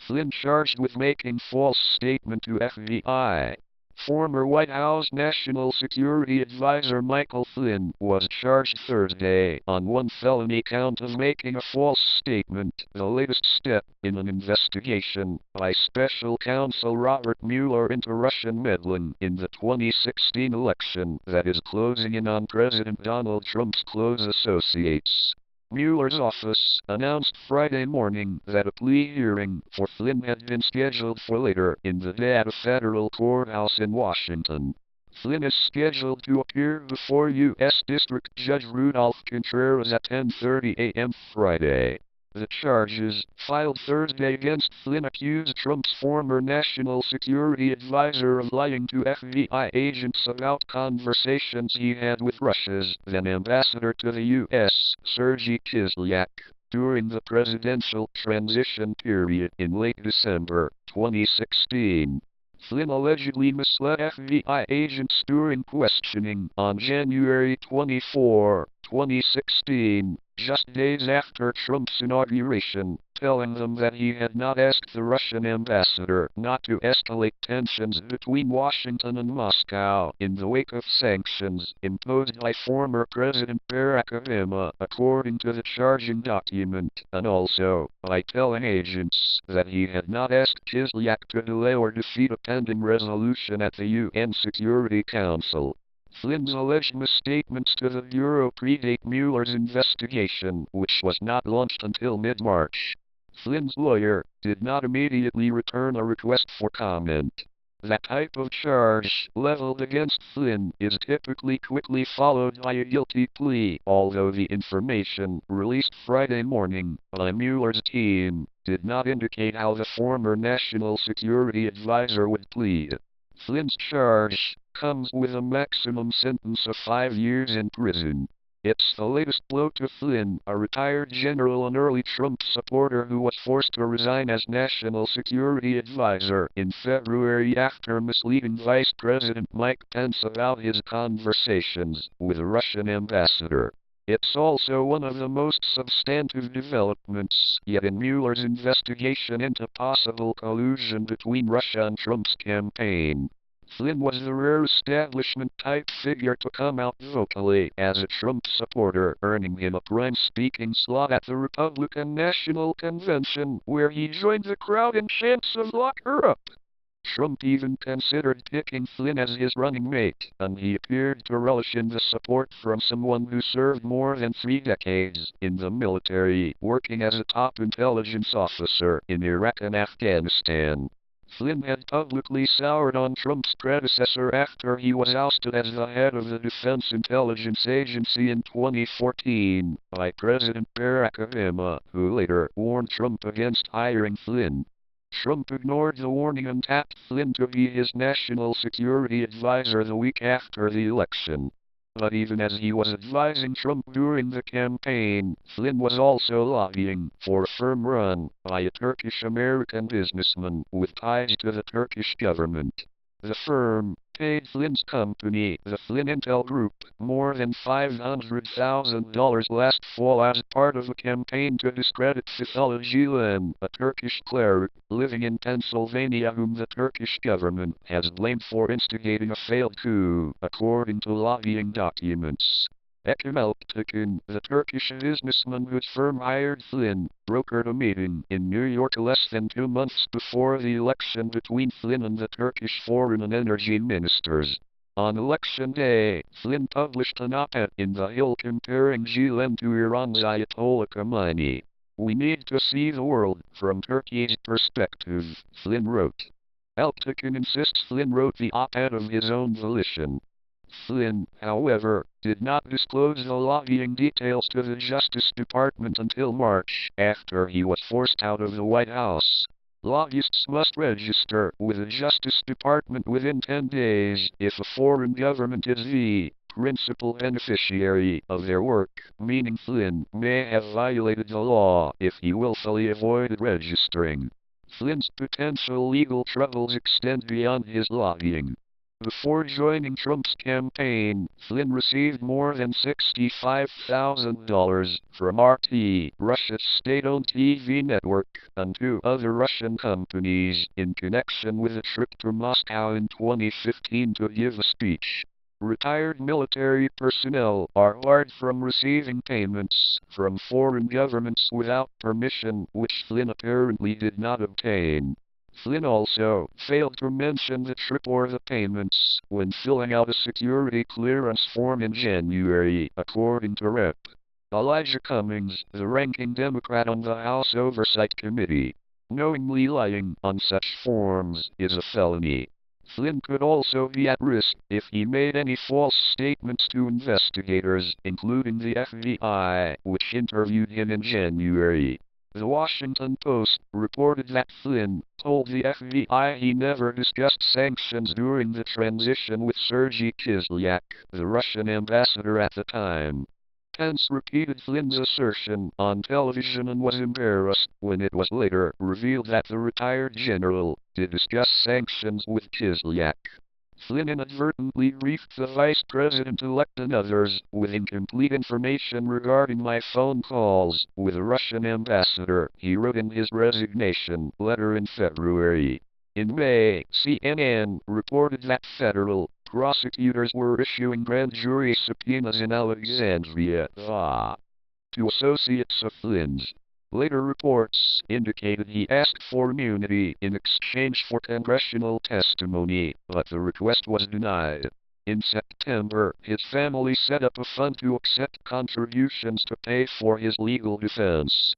Flynn charged with making false statement to FBI. Former White House National Security Advisor Michael Flynn was charged Thursday on one felony count of making a false statement, the latest step in an investigation by special counsel Robert Mueller into Russian meddling in the 2016 election that is closing in on President Donald Trump's close associates. Mueller's office announced Friday morning that a plea hearing for Flynn had been scheduled for later in the day at a federal courthouse in Washington. Flynn is scheduled to appear before U.S. District Judge Rudolph Contreras at 10:30 a.m. Friday. The charges filed Thursday against Flynn accuse Trump's former national security advisor of lying to FBI agents about conversations he had with Russia's then ambassador to the U.S., Sergei Kislyak, during the presidential transition period in late December 2016. Flynn allegedly misled FBI agents during questioning on January 24, 2016, just days after Trump's inauguration, telling them that he had not asked the Russian ambassador not to escalate tensions between Washington and Moscow in the wake of sanctions imposed by former President Barack Obama, according to the charging document, and also by telling agents that he had not asked Kislyak to delay or defeat a pending resolution at the UN Security Council. Flynn's alleged misstatements to the Bureau predate Mueller's investigation, which was not launched until mid-March. Flynn's lawyer did not immediately return a request for comment. That type of charge leveled against Flynn is typically quickly followed by a guilty plea, although the information released Friday morning by Mueller's team did not indicate how the former national security advisor would plead. Flynn's charge comes with a maximum sentence of 5 years in prison. It's the latest blow to Flynn, a retired general and early Trump supporter who was forced to resign as National Security Advisor in February after misleading Vice President Mike Pence about his conversations with a Russian ambassador. It's also one of the most substantive developments yet in Mueller's investigation into possible collusion between Russia and Trump's campaign. Flynn was the rare establishment-type figure to come out vocally as a Trump supporter, earning him a prime speaking slot at the Republican National Convention, where he joined the crowd in chants of "Lock her up." Trump even considered picking Flynn as his running mate, and he appeared to relish in the support from someone who served more than 3 decades in the military, working as a top intelligence officer in Iraq and Afghanistan. Flynn had publicly soured on Trump's predecessor after he was ousted as the head of the Defense Intelligence Agency in 2014 by President Barack Obama, who later warned Trump against hiring Flynn. Trump ignored the warning and tapped Flynn to be his national security advisor the week after the election. But even as he was advising Trump during the campaign, Flynn was also lobbying for a firm run by a Turkish-American businessman with ties to the Turkish government. The firm paid Flynn's company, the Flynn Intel Group, more than $500,000 last fall as part of a campaign to discredit Fethullah Gülen, a Turkish cleric living in Pennsylvania whom the Turkish government has blamed for instigating a failed coup, according to lobbying documents. Ekim Alptekin, the Turkish businessman whose firm hired Flynn, brokered a meeting in New York less than 2 months before the election between Flynn and the Turkish foreign and energy ministers. On election day, Flynn published an op-ed in The Hill comparing Gülen to Iran's Ayatollah Khomeini. "We need to see the world from Turkey's perspective," Flynn wrote. Alptekin insists Flynn wrote the op-ed of his own volition. Flynn, however, did not disclose the lobbying details to the Justice Department until March, after he was forced out of the White House. Lobbyists must register with the Justice Department within 10 days if a foreign government is the principal beneficiary of their work, meaning Flynn may have violated the law if he willfully avoided registering. Flynn's potential legal troubles extend beyond his lobbying. Before joining Trump's campaign, Flynn received more than $65,000 from RT, Russia's state-owned TV network, and two other Russian companies in connection with a trip to Moscow in 2015 to give a speech. Retired military personnel are barred from receiving payments from foreign governments without permission, which Flynn apparently did not obtain. Flynn also failed to mention the trip or the payments when filling out a security clearance form in January, according to Rep. Elijah Cummings, the ranking Democrat on the House Oversight Committee. Knowingly lying on such forms is a felony. Flynn could also be at risk if he made any false statements to investigators, including the FBI, which interviewed him in January. The Washington Post reported that Flynn told the FBI he never discussed sanctions during the transition with Sergei Kislyak, the Russian ambassador at the time. Pence repeated Flynn's assertion on television and was embarrassed when it was later revealed that the retired general did discuss sanctions with Kislyak. Flynn inadvertently briefed the vice president-elect and others with incomplete information regarding my phone calls with the Russian ambassador, he wrote in his resignation letter in February. In May, CNN reported that federal prosecutors were issuing grand jury subpoenas in Alexandria, to associates of Flynn's. Later reports indicated he asked for immunity in exchange for congressional testimony, but the request was denied. In September, his family set up a fund to accept contributions to pay for his legal defense.